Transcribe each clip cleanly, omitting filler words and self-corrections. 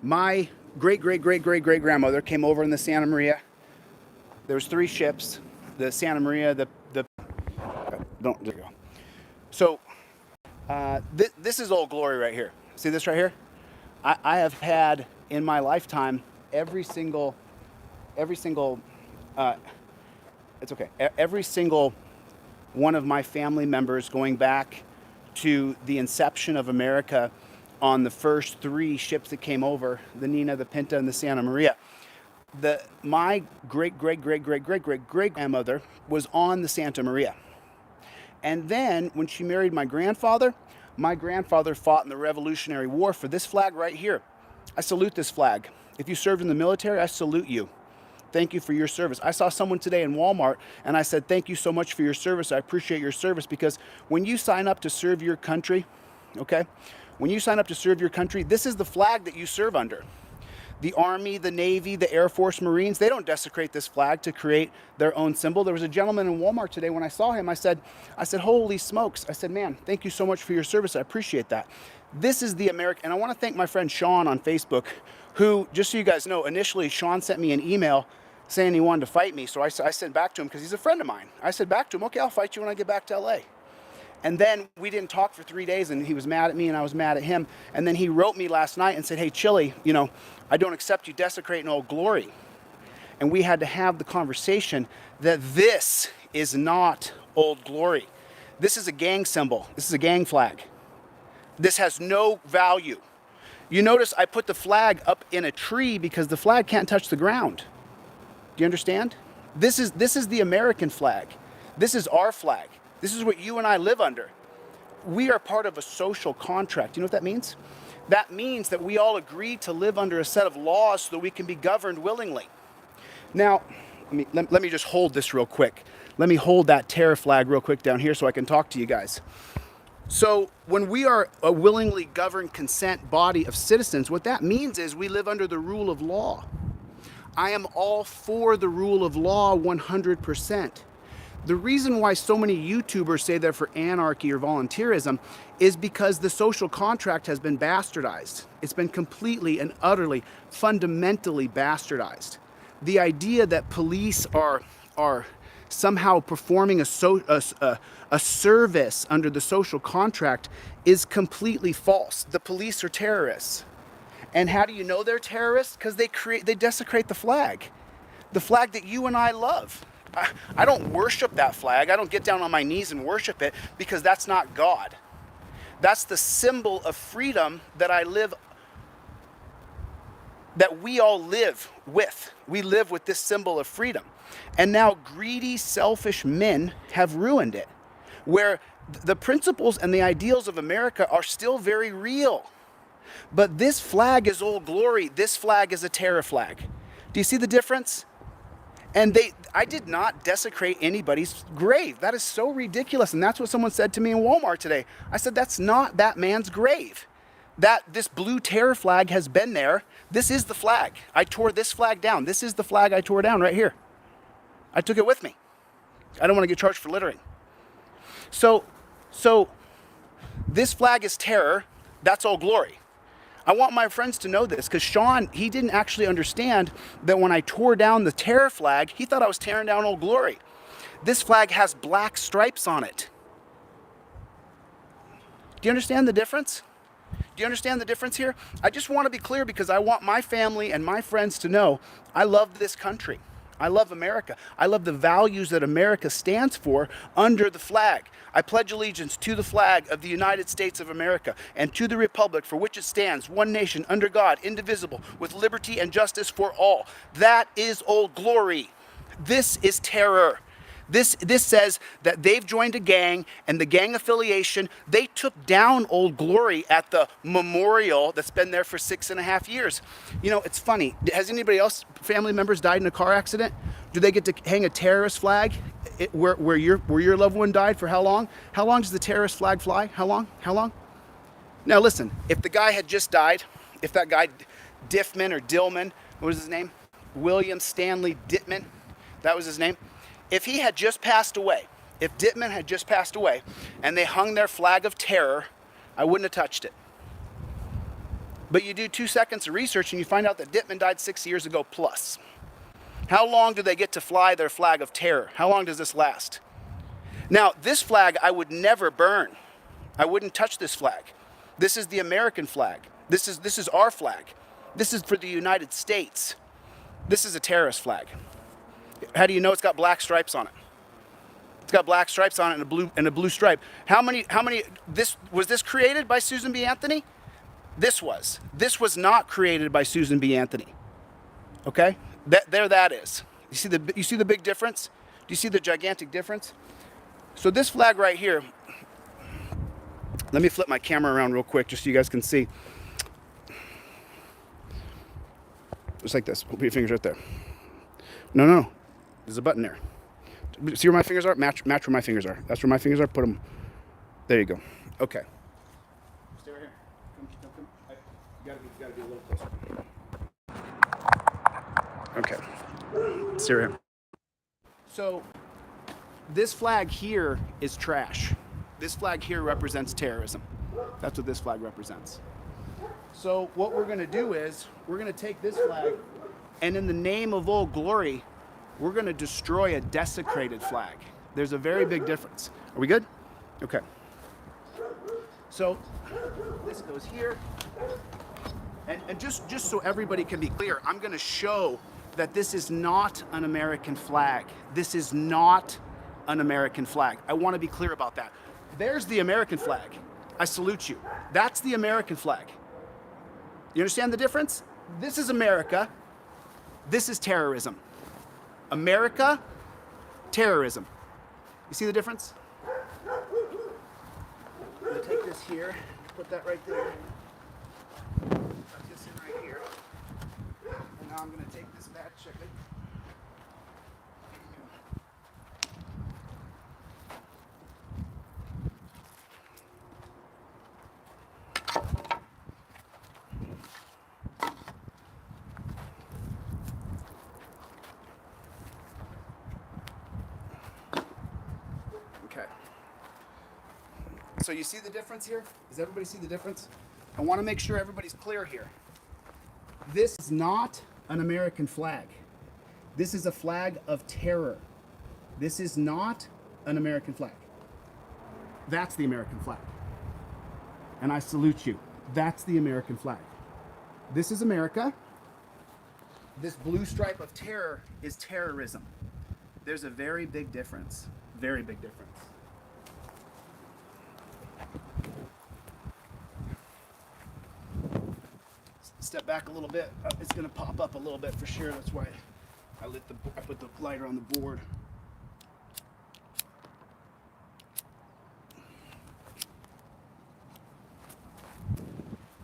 My great-great-great-great-great-grandmother came over in the Santa Maria. There was 3 ships, the Santa Maria, there you go. So this is Old Glory right here. See this right here? I have had in my lifetime every single one of my family members going back to the inception of America on the first 3 ships that came over, the Nina, the Pinta, and the Santa Maria. My great-great-great-great-great-great-great-grandmother was on the Santa Maria. And then when she married my grandfather fought in the Revolutionary War for this flag right here. I salute this flag. If you served in the military, I salute you. Thank you for your service. I saw someone today in Walmart and I said, thank you so much for your service. I appreciate your service, because when you sign up to serve your country, okay, when you sign up to serve your country, this is the flag that you serve under. The Army, the Navy, the Air Force, Marines, they don't desecrate this flag to create their own symbol. There was a gentleman in Walmart today, when I saw him, I said, holy smokes. I said, man, thank you so much for your service. I appreciate that. This is the American, and I want to thank my friend Sean on Facebook, who, just so you guys know, initially Sean sent me an email saying he wanted to fight me. So I sent back to him, because he's a friend of mine. I said back to him, okay, I'll fight you when I get back to LA. And then we didn't talk for 3 days, and he was mad at me and I was mad at him. And then he wrote me last night and said, hey, Chille, you know, I don't accept you desecrating Old Glory. And we had to have the conversation that this is not Old Glory. This is a gang symbol. This is a gang flag. This has no value. You notice I put the flag up in a tree because the flag can't touch the ground. Do you understand? This is the American flag. This is our flag. This is what you and I live under. We are part of a social contract. You know what that means? That means that we all agree to live under a set of laws so that we can be governed willingly. Now, let me just hold this real quick. Let me hold that terror flag real quick down here so I can talk to you guys. So when we are a willingly governed consent body of citizens, what that means is we live under the rule of law. I am all for the rule of law 100%. The reason why so many YouTubers say they're for anarchy or volunteerism is because the social contract has been bastardized. It's been completely and utterly, fundamentally bastardized. The idea that police are somehow performing a service under the social contract is completely false. The police are terrorists. And how do you know they're terrorists? Because they desecrate the flag that you and I love. I don't worship that flag. I don't get down on my knees and worship it, because that's not God. That's the symbol of freedom that we all live with. We live with this symbol of freedom. And now greedy, selfish men have ruined it, where the principles and the ideals of America are still very real. But this flag is Old Glory. This flag is a terror flag. Do you see the difference? And I did not desecrate anybody's grave. That is so ridiculous. And that's what someone said to me in Walmart today. I said, that's not that man's grave. This blue terror flag has been there. This is the flag. I tore this flag down. This is the flag I tore down right here. I took it with me. I don't want to get charged for littering. So this flag is terror. That's Old Glory. I want my friends to know this, because Sean, he didn't actually understand that when I tore down the terror flag, he thought I was tearing down Old Glory. This flag has black stripes on it. Do you understand the difference? Do you understand the difference here? I just want to be clear, because I want my family and my friends to know I love this country. I love America. I love the values that America stands for under the flag. I pledge allegiance to the flag of the United States of America and to the republic for which it stands, one nation, under God, indivisible, with liberty and justice for all. That is Old Glory. This is terror. This says that they've joined a gang, and the gang affiliation, they took down Old Glory at the memorial that's been there for 6.5 years. You know, it's funny. Has anybody else, family members, died in a car accident? Do they get to hang a terrorist flag where your loved one died for how long? How long does the terrorist flag fly? How long? How long? Now listen, if the guy had just died, if that guy Diffman or Dillman, what was his name? William Stanley Dittman, that was his name. If he had just passed away, if Dittman had just passed away and they hung their flag of terror, I wouldn't have touched it. But you do 2 seconds of research and you find out that Dittman died 6 years ago plus. How long do they get to fly their flag of terror? How long does this last? Now, this flag I would never burn. I wouldn't touch this flag. This is the American flag. This is our flag. This is for the United States. This is a terrorist flag. How do you know it's got black stripes on it? It's got black stripes on it and a blue stripe. How many, was this created by Susan B. Anthony? This was. This was not created by Susan B. Anthony. Okay? There that is. You see the big difference? Do you see the gigantic difference? So this flag right here, let me flip my camera around real quick just so you guys can see. Just like this. Put your fingers right there. No. There's a button there. See where my fingers are? Match where my fingers are. That's where my fingers are. Put them. There you go. Okay. Stay right here. Come. You gotta be a little closer. Okay. Stay right here. So this flag here is trash. This flag here represents terrorism. That's what this flag represents. So what we're going to do is we're going to take this flag and in the name of Old Glory, we're going to destroy a desecrated flag. There's a very big difference. Are we good? Okay. So this goes here. And just so everybody can be clear, I'm going to show that this is not an American flag. This is not an American flag. I want to be clear about that. There's the American flag. I salute you. That's the American flag. You understand the difference? This is America. This is terrorism. America, terrorism. You see the difference? I'm going to take this here, put that right there. Put this in right here. And now I'm going to take this bad chicken. So you see the difference here? Does everybody see the difference? I want to make sure everybody's clear here. This is not an American flag. This is a flag of terror. This is not an American flag. That's the American flag. And I salute you. That's the American flag. This is America. This blue stripe of terror is terrorism. There's a very big difference. Very big difference. Step back a little bit. It's going to pop up a little bit for sure. That's why I put the lighter on the board.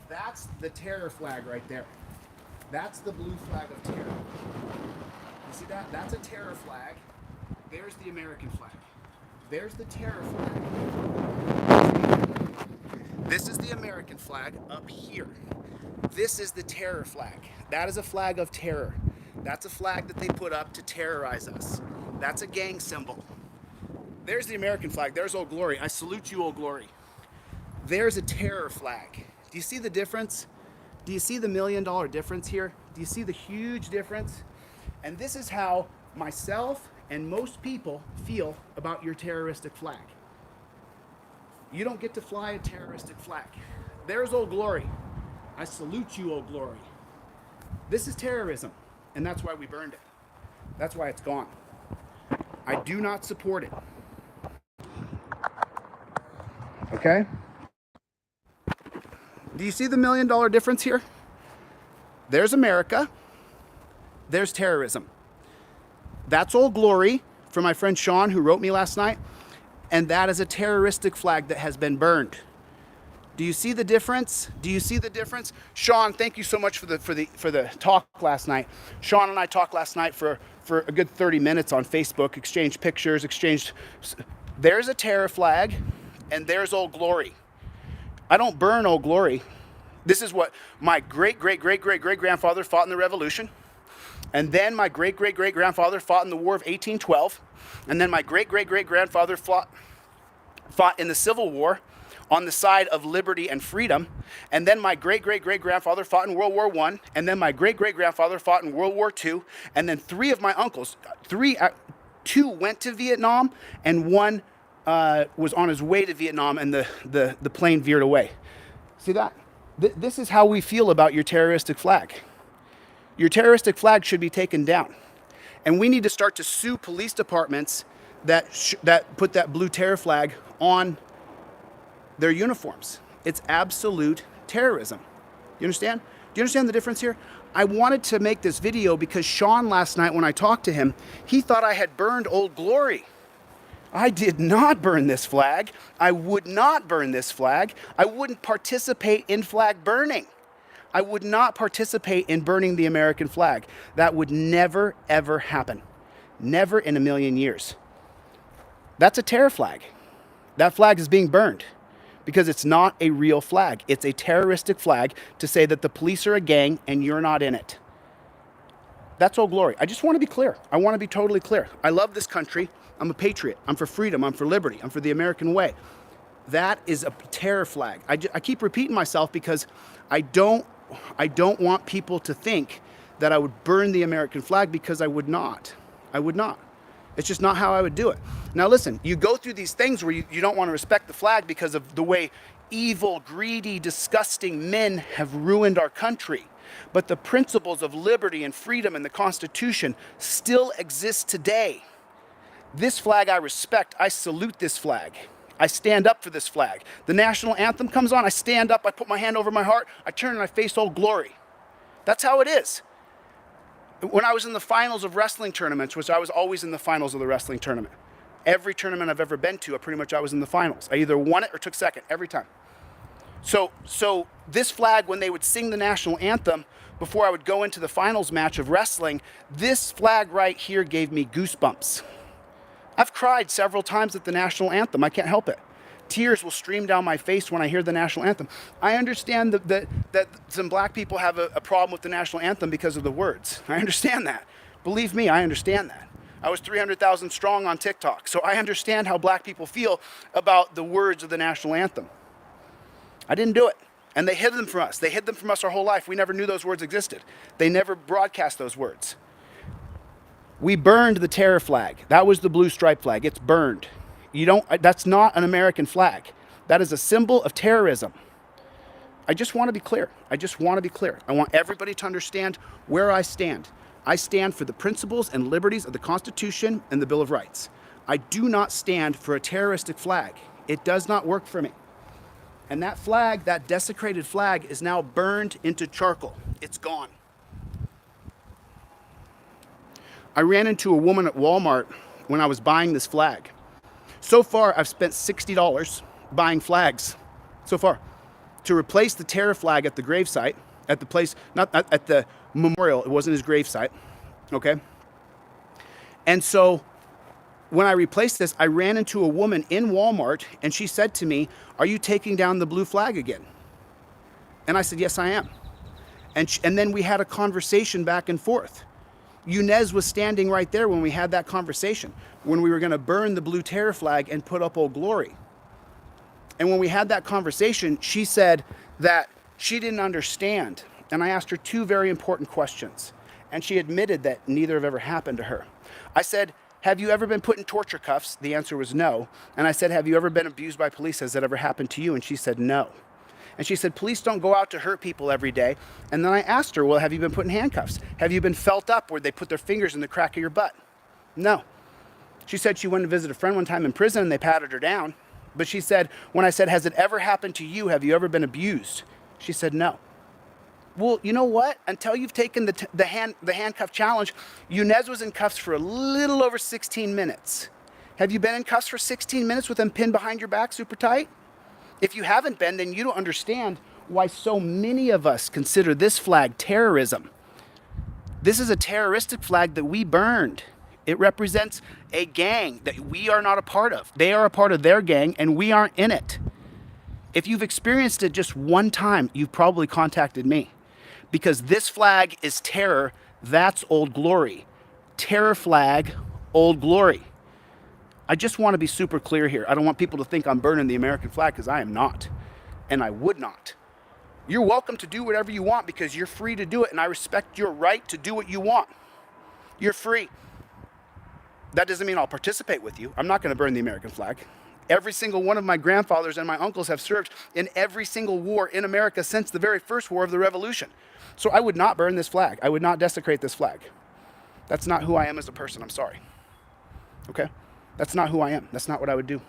That's the terror flag right there. That's the blue flag of terror. You see that? That's a terror flag. There's the American flag. There's the terror flag. This is the American flag up here. This is the terror flag. That is a flag of terror. That's a flag that they put up to terrorize us. That's a gang symbol. There's the American flag. There's Old Glory. I salute you, Old Glory. There's a terror flag. Do you see the difference? Do you see the $1 million difference here? Do you see the huge difference? And this is how myself and most people feel about your terroristic flag. You don't get to fly a terroristic flag. There's Old Glory. I salute you, Old Glory. This is terrorism, and that's why we burned it. That's why it's gone. I do not support it. Okay? Do you see the $1 million difference here? There's America. There's terrorism. That's Old Glory from my friend Sean, who wrote me last night, and that is a terroristic flag that has been burned. Do you see the difference? Do you see the difference? Sean, thank you so much for the talk last night. Sean and I talked last night for a good 30 minutes on Facebook, exchanged pictures, there's a terror flag, and there's Old Glory. I don't burn Old Glory. This is what my great-great-great-great-great-grandfather fought in the Revolution. And then my great-great-great-grandfather fought in the War of 1812. And then my great-great-great-grandfather fought in the Civil War. on the side of liberty and freedom. And then my great-great-great-grandfather fought in World War I. And then my great-great-grandfather fought in World War II. And then three of my uncles, two went to Vietnam, and one was on his way to Vietnam, and the plane veered away. See that? This is how we feel about your terroristic flag. Your terroristic flag should be taken down. And we need to start to sue police departments that put that blue terror flag on their uniforms. It's absolute terrorism. You understand? Do you understand the difference here? I wanted to make this video because Sean last night when I talked to him, he thought I had burned Old Glory. I did not burn this flag. I would not burn this flag. I wouldn't participate in flag burning. I would not participate in burning the American flag. That would never, ever happen. Never in a million years. That's a terror flag. That flag is being burned because it's not a real flag. It's a terroristic flag to say that the police are a gang and you're not in it. That's Old Glory. I just want to be clear. I want to be totally clear. I love this country. I'm a patriot. I'm for freedom. I'm for liberty. I'm for the American way. That is a terror flag. I keep repeating myself because I don't want people to think that I would burn the American flag, because I would not. I would not. It's just not how I would do it. Now listen, you go through these things where you don't want to respect the flag because of the way evil, greedy, disgusting men have ruined our country. But the principles of liberty and freedom and the Constitution still exist today. This flag I respect. I salute this flag. I stand up for this flag. The national anthem comes on, I stand up, I put my hand over my heart, I turn and I face Old Glory. That's how it is. When I was in the finals of wrestling tournaments, which I was always in the finals of the wrestling tournament. Every tournament I've ever been to, I was in the finals. I either won it or took second, every time. So this flag, when they would sing the national anthem, before I would go into the finals match of wrestling, this flag right here gave me goosebumps. I've cried several times at the national anthem. I can't help it. Tears will stream down my face when I hear the national anthem. I understand that some black people have a problem with the national anthem because of the words. I understand that. Believe me, I understand that. I was 300,000 strong on TikTok, so I understand how black people feel about the words of the national anthem. I didn't do it. And they hid them from us. They hid them from us our whole life. We never knew those words existed. They never broadcast those words. We burned the terror flag. That was the blue stripe flag. It's burned. That's not an American flag. That is a symbol of terrorism. I just want to be clear. I just want to be clear. I want everybody to understand where I stand. I stand for the principles and liberties of the Constitution and the Bill of Rights. I do not stand for a terroristic flag. It does not work for me. And that flag, that desecrated flag, is now burned into charcoal. It's gone. I ran into a woman at Walmart when I was buying this flag. So far, I've spent $60 buying flags, so far, to replace the terror flag at the gravesite, at the place, not at the memorial, it wasn't his gravesite, okay? And so, when I replaced this, I ran into a woman in Walmart, and she said to me, "Are you taking down the blue flag again?" And I said, "Yes, I am." And then we had a conversation back and forth. Yunez was standing right there when we had that conversation, when we were going to burn the blue terror flag and put up Old Glory. And when we had that conversation, she said that she didn't understand. And I asked her two very important questions. And she admitted that neither have ever happened to her. I said, "Have you ever been put in torture cuffs?" The answer was no. And I said, "Have you ever been abused by police? Has that ever happened to you?" And she said, "No." And she said, "Police don't go out to hurt people every day." And then I asked her, "Well, have you been put in handcuffs? Have you been felt up where they put their fingers in the crack of your butt?" No. She said she went to visit a friend one time in prison and they patted her down. But she said, when I said, "Has it ever happened to you? Have you ever been abused?" She said, "No." Well, you know what? Until you've taken the handcuff challenge, Yunez was in cuffs for a little over 16 minutes. Have you been in cuffs for 16 minutes with them pinned behind your back super tight? If you haven't been, then you don't understand why so many of us consider this flag terrorism. This is a terroristic flag that we burned. It represents a gang that we are not a part of. They are a part of their gang and we aren't in it. If you've experienced it just one time, you've probably contacted me. Because this flag is terror, that's Old Glory. Terror flag, Old Glory. I just want to be super clear here. I don't want people to think I'm burning the American flag, because I am not, and I would not. You're welcome to do whatever you want because you're free to do it, and I respect your right to do what you want. You're free. That doesn't mean I'll participate with you. I'm not going to burn the American flag. Every single one of my grandfathers and my uncles have served in every single war in America since the very first war of the Revolution. So I would not burn this flag. I would not desecrate this flag. That's not who I am as a person. I'm sorry. Okay? That's not who I am. That's not what I would do.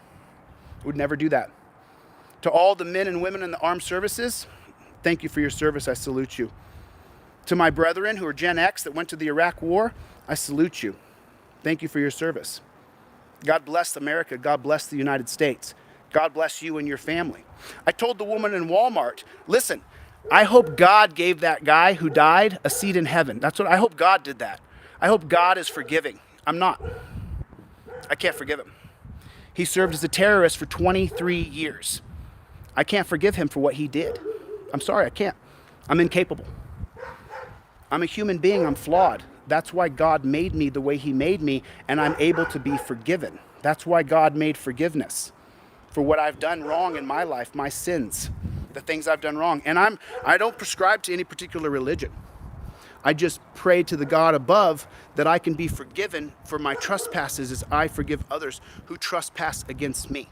I would never do that. To all the men and women in the armed services, thank you for your service. I salute you. To my brethren who are Gen X that went to the Iraq War, I salute you. Thank you for your service. God bless America. God bless the United States. God bless you and your family. I told the woman in Walmart, listen, I hope God gave that guy who died a seat in heaven. That's what I hope God did that. I hope God is forgiving. I'm not. I can't forgive him. He served as a terrorist for 23 years. I can't forgive him for what he did. I'm sorry, I can't. I'm incapable. I'm a human being. I'm flawed. That's why God made me the way he made me, and I'm able to be forgiven. That's why God made forgiveness for what I've done wrong in my life, my sins, the things I've done wrong. And I don't prescribe to any particular religion. I just pray to the God above that I can be forgiven for my trespasses as I forgive others who trespass against me.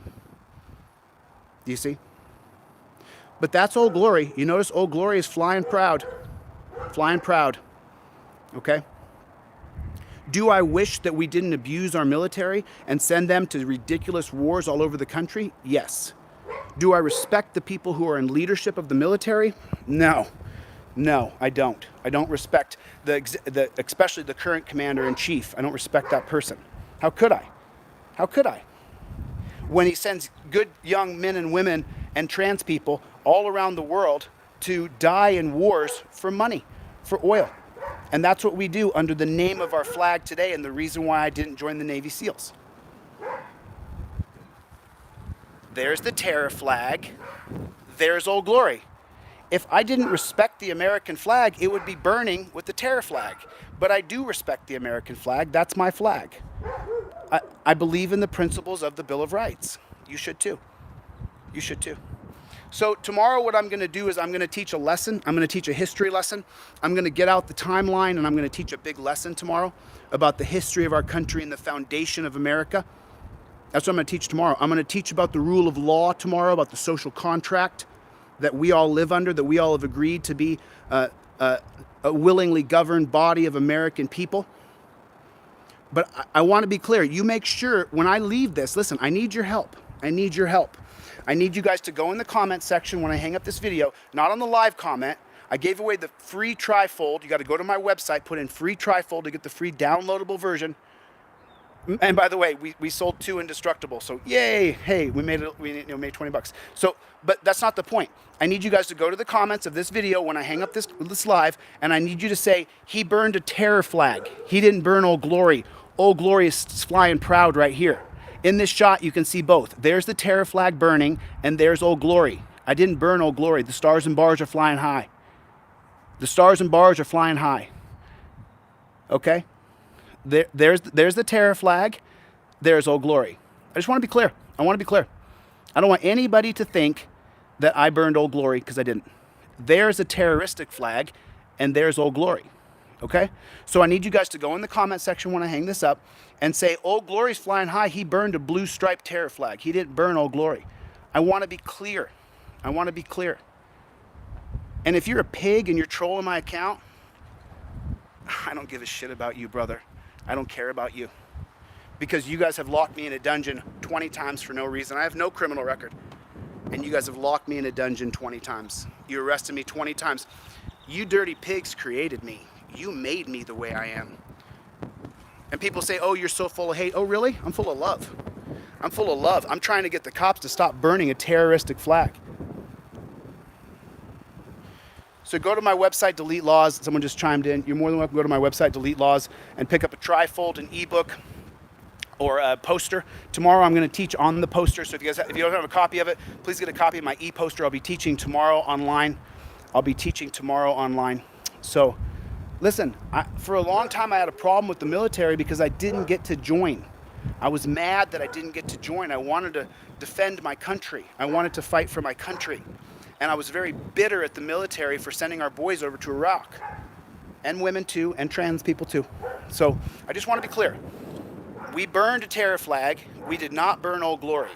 Do you see? But that's Old Glory. You notice Old Glory is flying proud. Flying proud. Okay? Do I wish that we didn't abuse our military and send them to ridiculous wars all over the country? Yes. Do I respect the people who are in leadership of the military? No. No, I don't. I don't respect especially the current commander-in-chief. I don't respect that person. How could I? How could I? When he sends good young men and women and trans people all around the world to die in wars for money, for oil. And that's what we do under the name of our flag today, and the reason why I didn't join the Navy SEALs. There's the terror flag. There's Old Glory. If I didn't respect the American flag, it would be burning with the terror flag. But I do respect the American flag. That's my flag. I believe in the principles of the Bill of Rights. You should too. You should too. So tomorrow what I'm going to do is I'm going to teach a lesson. I'm going to teach a history lesson. I'm going to get out the timeline, and I'm going to teach a big lesson tomorrow about the history of our country and the foundation of America. That's what I'm going to teach tomorrow. I'm going to teach about the rule of law tomorrow, about the social contract that we all live under, that we all have agreed to be a willingly governed body of American people. But I want to be clear. You make sure when I leave this, listen, I need your help. I need your help. I need you guys to go in the comment section when I hang up this video, not on the live comment. I gave away the free Trifold. You got to go to my website, put in free Trifold to get the free downloadable version. And by the way, we sold 2 indestructible. So yay, hey, we made 20 bucks. So, but that's not the point. I need you guys to go to the comments of this video when I hang up this live, and I need you to say, he burned a terror flag. He didn't burn Old Glory. Old Glory is flying proud right here. In this shot, you can see both. There's the terror flag burning, and there's Old Glory. I didn't burn Old Glory. The stars and bars are flying high. The stars and bars are flying high. Okay? There's the terror flag. There's Old Glory. I just want to be clear. I want to be clear. I don't want anybody to think that I burned Old Glory, because I didn't. There's a terroristic flag, and there's Old Glory. Okay? So I need you guys to go in the comment section when I hang this up and say, Old Glory's flying high. He burned a blue striped terror flag. He didn't burn Old Glory. I want to be clear. I want to be clear. And if you're a pig and you're trolling my account, I don't give a shit about you, brother. I don't care about you. Because you guys have locked me in a dungeon 20 times for no reason. I have no criminal record. And you guys have locked me in a dungeon 20 times. You arrested me 20 times. You dirty pigs created me. You made me the way I am. And people say, oh, you're so full of hate. Oh, really? I'm full of love. I'm full of love. I'm trying to get the cops to stop burning a terroristic flag. So go to my website, DeleteLawZ. Someone just chimed in. You're more than welcome to go to my website, DeleteLawZ, and pick up a Trifold, an ebook, or a poster. Tomorrow I'm going to teach on the poster. So if you don't have a copy of it, please get a copy of my e-poster. I'll be teaching tomorrow online. So listen, for a long time I had a problem with the military because I didn't get to join. I was mad that I didn't get to join. I wanted to defend my country. I wanted to fight for my country. And I was very bitter at the military for sending our boys over to Iraq. And women too, and trans people too. So I just want to be clear. We burned a terror flag. We did not burn Old Glory.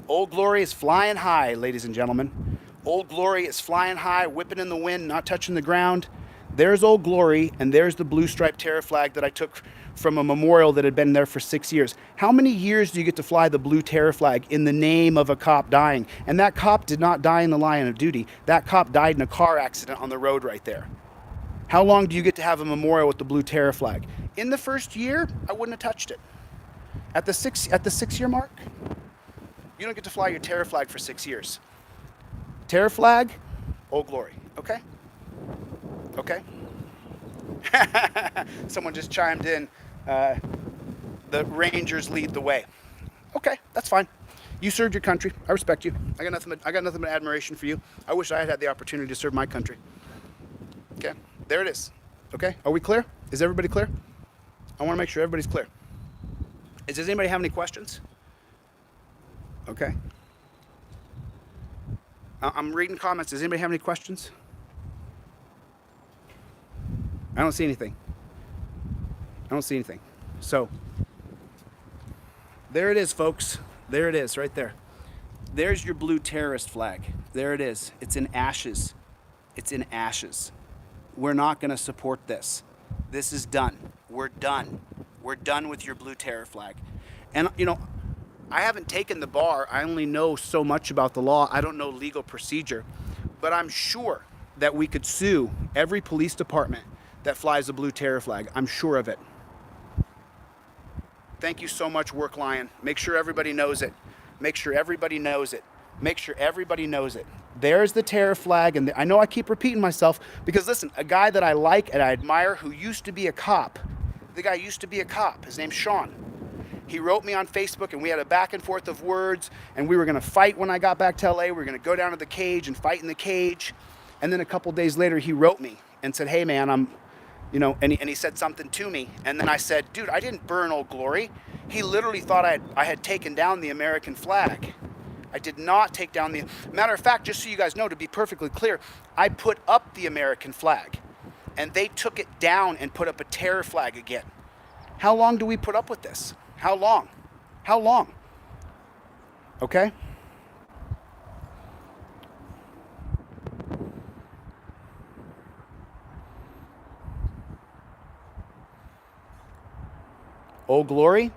Old Glory is flying high, ladies and gentlemen. Old Glory is flying high, whipping in the wind, not touching the ground. There's Old Glory, and there's the blue striped terror flag that I took from a memorial that had been there for 6 years. How many years do you get to fly the blue terror flag in the name of a cop dying? And that cop did not die in the line of duty. That cop died in a car accident on the road right there. How long do you get to have a memorial with the blue terror flag? In the first year, I wouldn't have touched it. At the 6 year mark, you don't get to fly your terror flag for 6 years. Terror flag, Old Glory, okay? Okay? Someone just chimed in, the Rangers lead the way. Okay, that's fine. You served your country. I respect you. I got nothing but admiration for you. I wish I had had the opportunity to serve my country. Okay, there it is. Okay, are we clear? Is everybody clear? I want to make sure everybody's clear. Does anybody have any questions? Okay. I'm reading comments. Does anybody have any questions? I don't see anything. I don't see anything. So, there it is, folks. There it is, right there. There's your blue terrorist flag. There it is. It's in ashes. It's in ashes. We're not going to support this. This is done. We're done. We're done with your blue terror flag. And, you know, I haven't taken the bar. I only know so much about the law. I don't know legal procedure. But I'm sure that we could sue every police department that flies a blue terror flag. I'm sure of it. Thank you so much, Work Lion. Make sure everybody knows it. Make sure everybody knows it. Make sure everybody knows it. There's the terror flag. And I know I keep repeating myself because, listen, a guy that I like and I admire who used to be a cop, the guy used to be a cop. His name's Sean. He wrote me on Facebook and we had a back and forth of words and we were going to fight when I got back to LA. We were going to go down to the cage and fight in the cage. And then a couple days later, he wrote me and said, hey, man, and he said something to me. And then I said, dude, I didn't burn Old Glory. He literally thought I had taken down the American flag. I did not take down the... Matter of fact, just so you guys know, to be perfectly clear, I put up the American flag. And they took it down and put up a terror flag again. How long do we put up with this? How long? How long? Okay? Old Glory,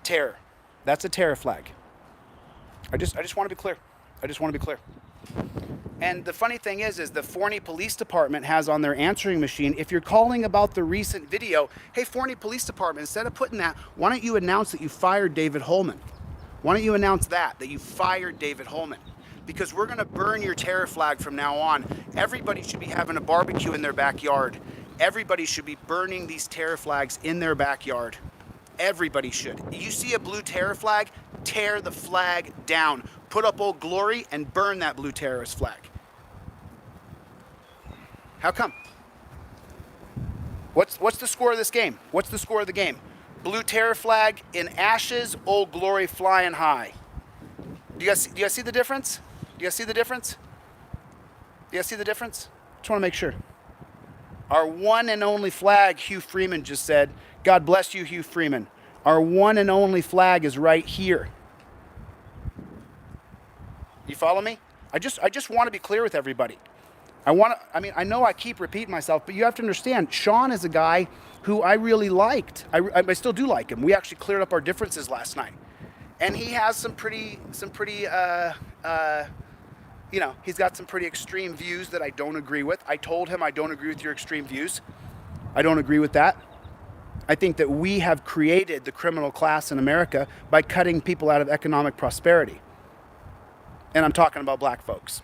terror. That's a terror flag. I just want to be clear. I just want to be clear. And the funny thing is the Forney Police Department has on their answering machine, if you're calling about the recent video, hey, Forney Police Department, instead of putting that, why don't you announce that you fired David Holman? Why don't you announce that you fired David Holman? Because we're going to burn your terror flag from now on. Everybody should be having a barbecue in their backyard. Everybody should be burning these terror flags in their backyard. Everybody should. You see a blue terror flag, tear the flag down. Put up Old Glory and burn that blue terrorist flag. How come? What's the score of this game? What's the score of the game? Blue terror flag in ashes, Old Glory flying high. Do you guys see the difference? Do you guys see the difference? Do you guys see the difference? Just want to make sure. Our one and only flag, Hugh Freeman just said. God bless you, Hugh Freeman. Our one and only flag is right here. You follow me? I just want to be clear with everybody. I know I keep repeating myself, but you have to understand, Sean is a guy who I really liked. I still do like him. We actually cleared up our differences last night. And he has some pretty, he's got some pretty extreme views that I don't agree with. I told him I don't agree with your extreme views. I don't agree with that. I think that we have created the criminal class in America by cutting people out of economic prosperity. And I'm talking about black folks.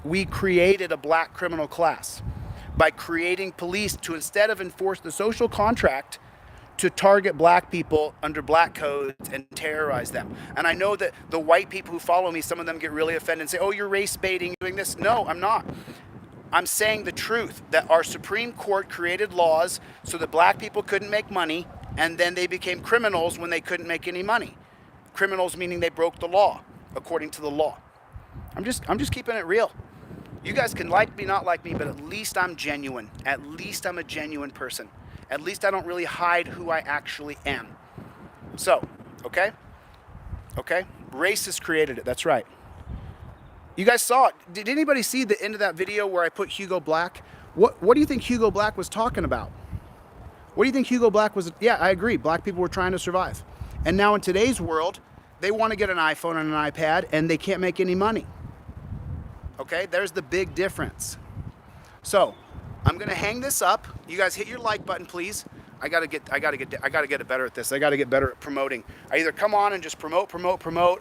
We created a black criminal class by creating police to, instead of enforce the social contract, to target black people under black codes and terrorize them. And I know that the white people who follow me, some of them get really offended and say, oh, you're race baiting, doing this. No, I'm not. I'm saying the truth, that our Supreme Court created laws so that black people couldn't make money and then they became criminals when they couldn't make any money. Criminals meaning they broke the law, according to the law. I'm just keeping it real. You guys can like me, not like me, but at least I'm genuine. At least I'm a genuine person. At least I don't really hide who I actually am. So, okay? Okay? Racist created it, that's right. You guys saw it. Did anybody see the end of that video where I put Hugo Black? What do you think Hugo Black was talking about? What do you think Hugo Black was? Yeah, I agree. Black people were trying to survive. And now in today's world, they want to get an iPhone and an iPad and they can't make any money. Okay, there's the big difference. So I'm gonna hang this up. You guys hit your like button, please. I gotta get it better at this. I gotta get better at promoting. I either come on and just promote,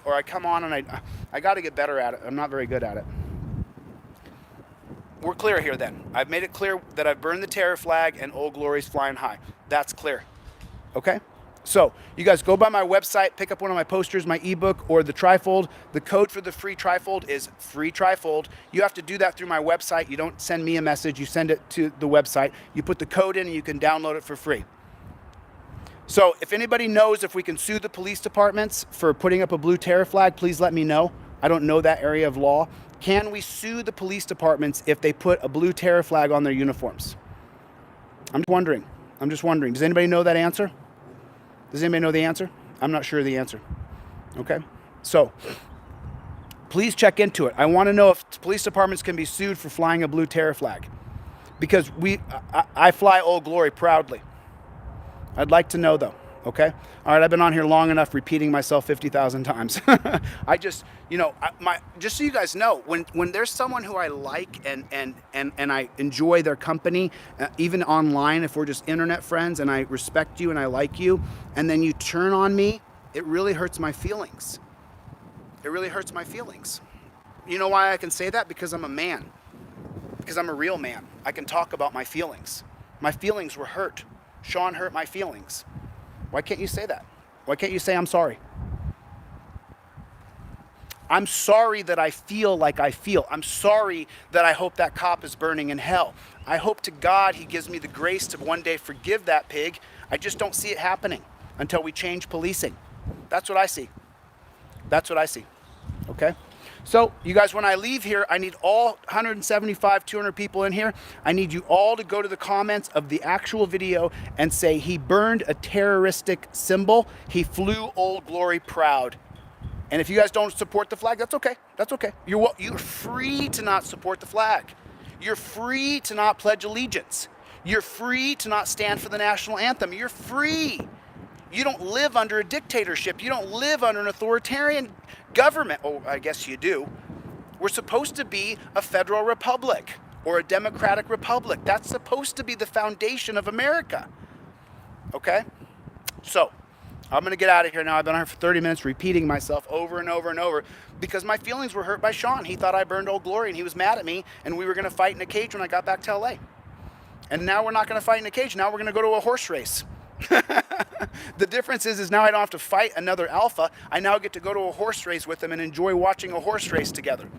or I come on and I gotta get better at it. I'm not very good at it. We're clear here then. I've made it clear that I've burned the terror flag and Old Glory's flying high. That's clear. Okay? So you guys go by my website, pick up one of my posters, my ebook, or the Trifold. The code for the free Trifold is FREETRIFOLD. You have to do that through my website. You don't send me a message. You send it to the website. You put the code in and you can download it for free. So if anybody knows if we can sue the police departments for putting up a blue terror flag, please let me know. I don't know that area of law. Can we sue the police departments if they put a blue terror flag on their uniforms? I'm just wondering. Does anybody know that answer? Does anybody know the answer? I'm not sure of the answer. Okay? So, please check into it. I want to know if police departments can be sued for flying a blue terror flag. Because I fly Old Glory proudly. I'd like to know though. Okay? All right, I've been on here long enough repeating myself 50,000 times. I just, just so you guys know, when there's someone who I like and I enjoy their company, even online, if we're just internet friends and I respect you and I like you, and then you turn on me, it really hurts my feelings. It really hurts my feelings. You know why I can say that? Because I'm a man. Because I'm a real man. I can talk about my feelings. My feelings were hurt. Sean hurt my feelings. Why can't you say that? Why can't you say I'm sorry? I'm sorry that I feel like I feel. I'm sorry that I hope that cop is burning in hell. I hope to God he gives me the grace to one day forgive that pig. I just don't see it happening until we change policing. That's what I see. That's what I see. Okay? So, you guys, when I leave here, I need all 175, 200 people in here. I need you all to go to the comments of the actual video and say he burned a terroristic symbol. He flew Old Glory proud. And if you guys don't support the flag, that's okay. That's okay. You're free to not support the flag. You're free to not pledge allegiance. You're free to not stand for the national anthem. You're free. You don't live under a dictatorship. You don't live under an authoritarian government. Oh, I guess you do. We're supposed to be a federal republic or a democratic republic. That's supposed to be the foundation of America. Okay? So, I'm going to get out of here now. I've been on here for 30 minutes repeating myself over and over and over because my feelings were hurt by Sean. He thought I burned Old Glory and he was mad at me and we were going to fight in a cage when I got back to LA. And now we're not going to fight in a cage. Now we're going to go to a horse race. The difference is now I don't have to fight another alpha. I now get to go to a horse race with them and enjoy watching a horse race together.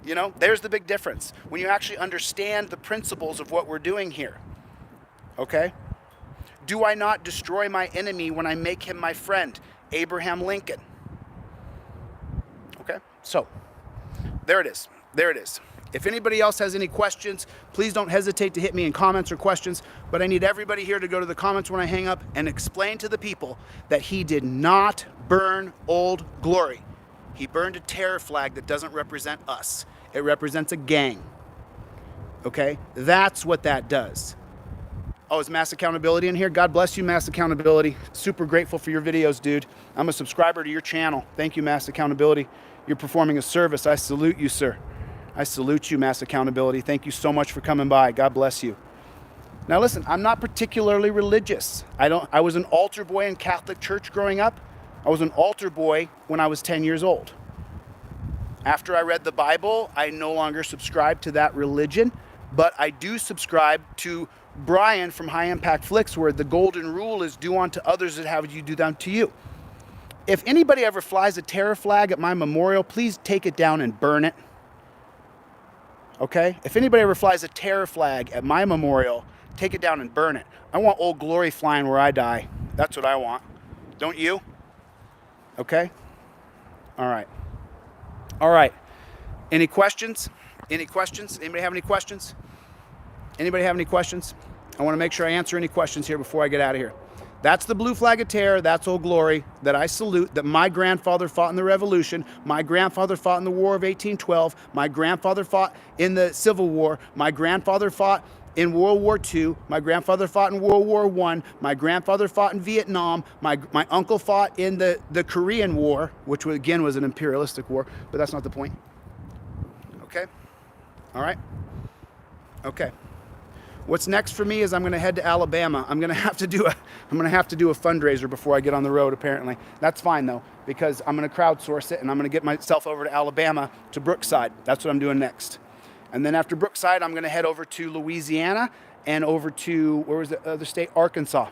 You know, there's the big difference. When you actually understand the principles of what we're doing here. Okay? Do I not destroy my enemy when I make him my friend? Abraham Lincoln. Okay? So, there it is. There it is. If anybody else has any questions, please don't hesitate to hit me in comments or questions, but I need everybody here to go to the comments when I hang up and explain to the people that he did not burn Old Glory. He burned a terror flag that doesn't represent us. It represents a gang. Okay? That's what that does. Oh, is Mass Accountability in here? God bless you, Mass Accountability. Super grateful for your videos, dude. I'm a subscriber to your channel. Thank you, Mass Accountability. You're performing a service. I salute you, sir. I salute you, Mass Accountability. Thank you so much for coming by. God bless you. Now listen, I'm not particularly religious. I was an altar boy in Catholic church growing up. I was an altar boy when I was 10 years old. After I read the Bible, I no longer subscribe to that religion, but I do subscribe to Brian from High Impact Flicks, where the golden rule is do unto others as have you do unto you. If anybody ever flies a terror flag at my memorial, please take it down and burn it. Okay? If anybody ever flies a terror flag at my memorial, take it down and burn it. I want Old Glory flying where I die. That's what I want. Don't you? Okay? All right. All right. Any questions? Any questions? Anybody have any questions? Anybody have any questions? I want to make sure I answer any questions here before I get out of here. That's the blue flag of terror. That's Old Glory that I salute, that my grandfather fought in the Revolution. My grandfather fought in the War of 1812. My grandfather fought in the Civil War. My grandfather fought in World War II. My grandfather fought in World War I. My grandfather fought in Vietnam. My uncle fought in the Korean War, which again was an imperialistic war, but that's not the point. Okay? All right? Okay. What's next for me is I'm going to head to Alabama. I'm going to have to do a fundraiser before I get on the road, apparently. That's fine though, because I'm going to crowdsource it and I'm going to get myself over to Alabama, to Brookside. That's what I'm doing next. And then after Brookside, I'm going to head over to Louisiana and over to, where was the other state? Arkansas.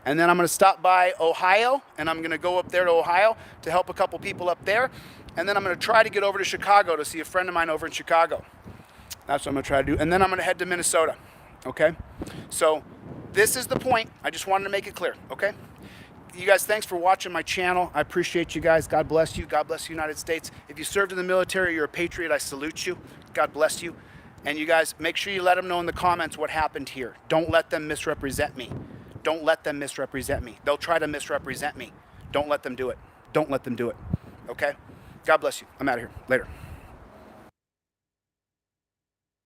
And then I'm going to stop by Ohio, and I'm going to go up there to Ohio to help a couple people up there. And then I'm going to try to get over to Chicago to see a friend of mine over in Chicago. That's what I'm going to try to do. And then I'm going to head to Minnesota, okay? So this is the point. I just wanted to make it clear, okay? You guys, thanks for watching my channel. I appreciate you guys. God bless you. God bless the United States. If you served in the military, you're a patriot, I salute you. God bless you. And you guys, make sure you let them know in the comments what happened here. Don't let them misrepresent me. Don't let them misrepresent me. They'll try to misrepresent me. Don't let them do it. Don't let them do it, okay? God bless you. I'm out of here. Later.